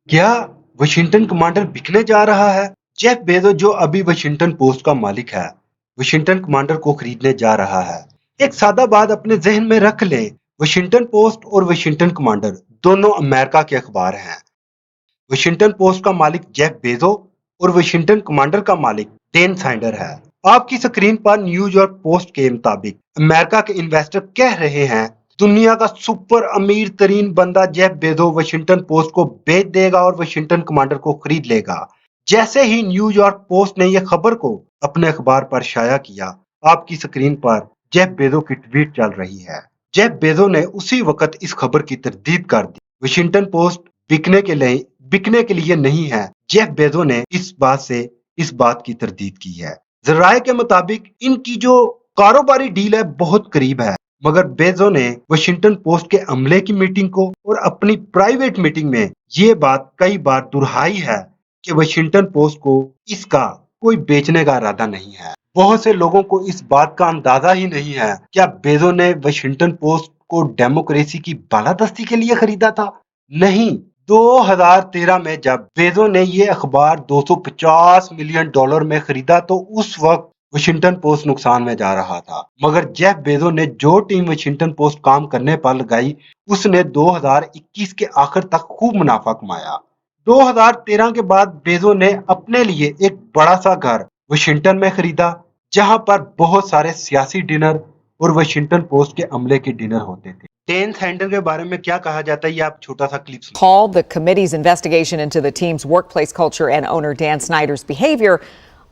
کیا Washington commander بکنے جا رہا ہے؟ جیف بیزو جو ابھی واشنگٹن پوسٹ کا مالک ہے واشنگٹن کمانڈر کو خریدنے جا رہا ہے۔ ایک سادہ بات اپنے ذہن میں رکھ لیں، واشنگٹن پوسٹ اور واشنگٹن کمانڈر دونوں امریکہ کے اخبار ہیں۔ واشنگٹن پوسٹ کا مالک جیف بیزو اور واشنگٹن کمانڈر کا مالک ڈین سائنڈر ہے۔ آپ کی سکرین پر نیو یارک پوسٹ کے مطابق امریکہ کے انویسٹر کہہ رہے ہیں دنیا کا سپر امیر ترین بندہ جیف بیزو واشنگٹن پوسٹ کو بیچ دے گا اور واشنگٹن کمانڈر کو خرید لے گا۔ جیسے ہی نیو یارک پوسٹ نے یہ خبر کو اپنے اخبار پر شائع کیا، آپ کی سکرین پر جیف بیزو کی ٹویٹ چل رہی ہے۔ جیف بیزو نے اسی وقت اس خبر کی تردید کر دی۔ واشنگٹن پوسٹ بکنے کے لیے نہیں ہے۔ جیف بیزو نے اس بات کی تردید کی ہے۔ ذرائع کے مطابق ان کی جو کاروباری ڈیل ہے بہت قریب ہے، مگر بیزو نے واشنگٹن پوسٹ کے عملے کی میٹنگ کو اور اپنی پرائیویٹ میٹنگ میں یہ بات کئی بار دہرائی ہے کہ واشنگٹن پوسٹ کو اس کا کوئی بیچنے کا ارادہ نہیں ہے۔ بہت سے لوگوں کو اس بات کا اندازہ ہی نہیں ہے کیا بیزو نے واشنگٹن پوسٹ کو ڈیموکریسی کی بالادستی کے لیے خریدا تھا؟ نہیں۔ 2013 میں جب بیزو نے یہ اخبار $250 ملین میں خریدا تو اس وقت واشنگٹن پوسٹ نقصان میں جا رہا تھا، مگر جیف بیزو نے جو ٹیم واشنگٹن پوسٹ کام کرنے پر لگائی اس نے 2021 کے آخر تک خوب منافع کمایا۔ 2013 کے بعد بیزو نے اپنے لیے ایک بڑا سا گھر واشنگٹن میں خریدا جہاں پر بہت سارے سیاسی ڈنر اور واشنگٹن پوسٹ کے عملے کے ڈنر ہوتے تھے۔ ڈین سینڈر کے بارے میں کیا کہا جاتا ہے یہ آپ چھوٹا سا کلپ سنیں۔ Called the committee's investigation into the team's workplace culture and owner Dan Snyder's behavior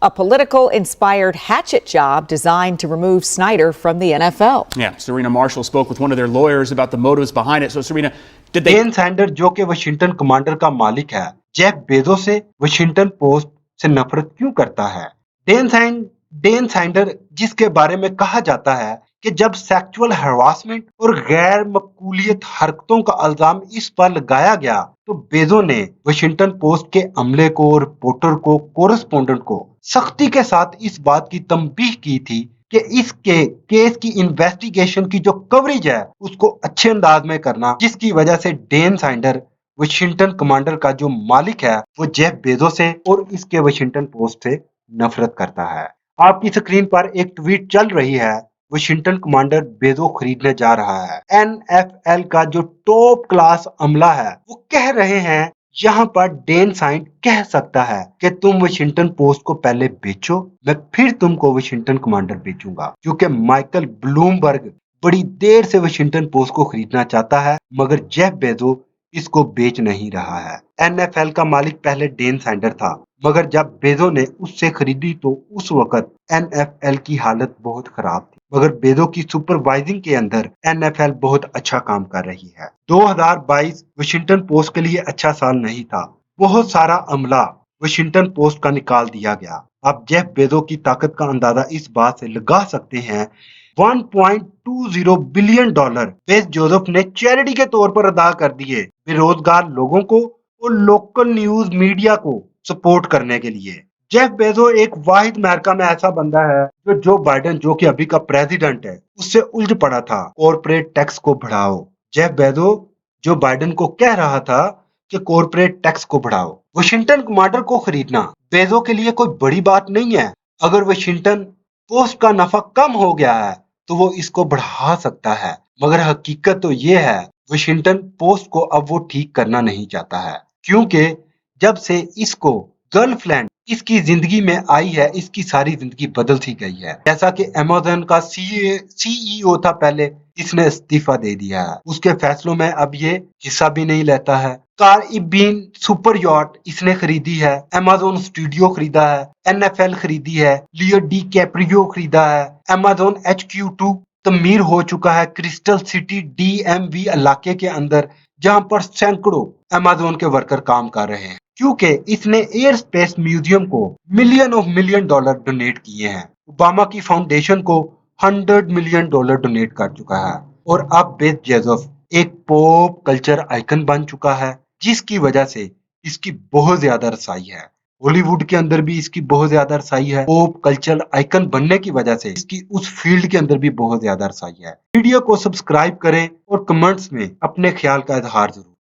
a political inspired hatchet job designed to remove Snyder from the NFL. Yeah, Serena Marshall spoke with one of their lawyers about the motives behind it. So Serena, did they Dean Sander جو کہ Washington commander کا مالک ہے، Jeff بیزو سے Washington post سے نفرت کیوں کرتا ہے؟ ڈین سینڈر جس کے بارے میں کہا جاتا ہے کہ جب سیکچول ہراسمنٹ اور غیر مقبولیت حرکتوں کا الزام اس پر لگایا گیا تو بیزو نے واشنگٹن پوسٹ کے عملے کو، رپورٹر کو، کورسپونڈنٹ کو سختی کے ساتھ اس بات کی تنبیہ کی تھی کہ اس کے کیس کی انویسٹیگیشن کی جو کوریج ہے اس کو اچھے انداز میں کرنا، جس کی وجہ سے ڈین سائنڈر واشنگٹن کمانڈر کا جو مالک ہے وہ جیف بیزو سے اور اس کے واشنگٹن پوسٹ سے نفرت کرتا ہے۔ آپ کی سکرین پر ایک ٹویٹ چل رہی ہے، واشنگٹن کمانڈر بیزو خریدنے جا رہا ہے۔ NFL کا جو ٹاپ کلاس عملہ ہے وہ کہہ رہے ہیں یہاں پر ڈین سائنڈ کہہ سکتا ہے کہ تم واشنگٹن پوسٹ کو پہلے بیچو، میں پھر تم کو واشنگٹن کمانڈر بیچوں گا، کیونکہ مائیکل بلومبرگ بڑی دیر سے واشنگٹن پوسٹ کو خریدنا چاہتا ہے مگر جیف بیزو اس کو بیچ نہیں رہا ہے۔ NFL کا مالک پہلے ڈین سائنڈر تھا مگر جب بیزو نے اس سے خریدی تو اس وقت NFL کی حالت بہت خراب تھی، مگر بیزو کی سپروائزنگ کے اندر NFL بہت اچھا کام کر رہی ہے۔ 2022 واشنگٹن پوسٹ کے لیے اچھا سال نہیں تھا، بہت سارا عملہ واشنگٹن پوسٹ کا نکال دیا گیا۔ آپ جیف بیزو کی طاقت کا اندازہ اس بات سے لگا سکتے ہیں $1.20 بلین بیز جوزف نے چیریٹی کے طور پر ادا کر دیے بے روزگار لوگوں کو اور لوکل نیوز میڈیا کو سپورٹ کرنے کے لیے۔ جیف بیزو ایک واحد امریکہ میں ایسا بندہ ہے جو بائیڈن جو کہ ابھی کا پریزیڈنٹ ہے اس سے الجھ پڑا تھا کارپوریٹ ٹیکس کو بڑھاؤ۔ جیف بیزو جو بائیڈن کو کہہ رہا تھا کہ کارپوریٹ ٹیکس کو بڑھاؤ۔ واشنگٹن کمانڈر کو خریدنا بیزو کے لیے کوئی بڑی بات نہیں ہے۔ اگر واشنگٹن پوسٹ کا نفع کم ہو گیا ہے تو وہ اس کو بڑھا سکتا ہے، مگر حقیقت تو یہ ہے واشنگٹن پوسٹ کو اب وہ ٹھیک کرنا نہیں چاہتا ہے، کیونکہ جب سے اس کو گرل فرینڈ اس کی زندگی میں آئی ہے اس کی ساری زندگی بدل سی گئی ہے۔ جیسا کہ Amazon کا سی ای او تھا پہلے، اس نے استعفیٰ دے دیا ہے، اس کے فیصلوں میں اب یہ حصہ بھی نہیں لیتا ہے۔ کارibbean سپر یاٹ اس نے خریدی ہے، Amazon اسٹوڈیو خریدا ہے، NFL خریدی ہے، لیو ڈی کیپریو خریدا ہے، Amazon HQ2 تعمیر ہو چکا ہے کرسٹل سٹی DMV علاقے کے اندر جہاں پر سینکڑوں Amazon کے ورکر کام کر رہے ہیں، کیونکہ اس نے ایئر سپیس میوزیم کو ملین ڈالر ڈونیٹ کیے ہیں، اوباما کی فاؤنڈیشن کو $100 ملین ڈونیٹ کر چکا ہے، اور اب بیز جوزف ایک پاپ کلچر آئیکن بن چکا ہے جس کی وجہ سے اس کی بہت زیادہ رسائی ہے۔ ہالی ووڈ کے اندر بھی اس کی بہت زیادہ رسائی ہے، پاپ کلچر آئیکن بننے کی وجہ سے اس کی اس فیلڈ کے اندر بھی بہت زیادہ رسائی ہے۔ ویڈیو کو سبسکرائب کریں اور کمنٹس میں اپنے خیال کا اظہار ضرور